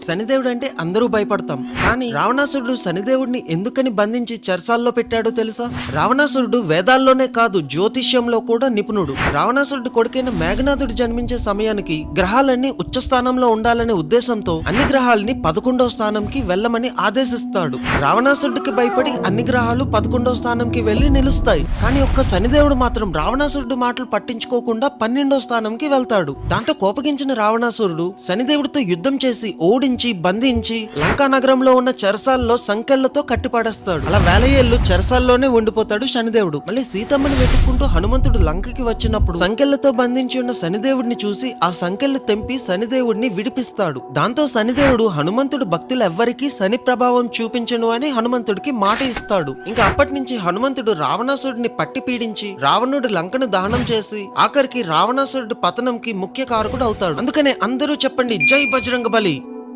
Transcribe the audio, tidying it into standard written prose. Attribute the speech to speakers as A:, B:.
A: శనిదేవుడు అంటే అందరూ భయపడతాం, కానీ రావణాసురుడు శనిదేవుడిని ఎందుకని బంధించి చెరసాల్లో పెట్టాడో తెలుసా? రావణాసురుడు వేదాల్లోనే కాదు, జ్యోతిష్యంలో కూడా నిపుణుడు. రావణాసురుడు కొడుకైన మేఘనాథుడు జన్మించే సమయానికి గ్రహాలన్నీ ఉచ్చ స్థానంలో ఉండాలనే ఉద్దేశంతో అన్ని గ్రహాలని 11వ స్థానంకి వెళ్ళమని ఆదేశిస్తాడు. రావణాసురుడికి భయపడి అన్ని గ్రహాలు 11వ స్థానంకి వెళ్లి నిలుస్తాయి. కానీ ఒక్క శనిదేవుడు మాత్రం రావణాసురుడు మాటలు పట్టించుకోకుండా 12వ స్థానంకి వెళ్తాడు. దాంతో కోపగించిన రావణాసురుడు శనిదేవుడితో యుద్ధం చేసి ఓడించి బంధించి లంకా నగరంలో ఉన్న చెరసాల్లో సంకెళ్లతో కట్టిపడేస్తాడు. అలా వేల ఏళ్లు చెరసాల్లోనే ఉండిపోతాడు శనిదేవుడు. మళ్ళీ సీతమ్మని వెతుక్కుంటూ హనుమంతుడు లంకకి వచ్చినప్పుడు సంకెళ్లతో బంధించి ఉన్న శనిదేవుడిని చూసి ఆ సంకెళ్లు తెంపి శనిదేవుడిని విడిపిస్తాడు. దాంతో శనిదేవుడు హనుమంతుడు భక్తులు ఎవ్వరికీ శని ప్రభావం చూపించను అని హనుమంతుడికి మాట ఇస్తాడు. ఇంకా అప్పటి నుంచి హనుమంతుడు రావణాసురుడిని పట్టి పీడించి రావణుడు లంకను దహనం చేసి ఆఖరికి రావణాసురుడు పతనంకి ముఖ్య కారకుడు అవుతాడు. అందుకనే అందరూ చెప్పండి, జై బజరంగబలి.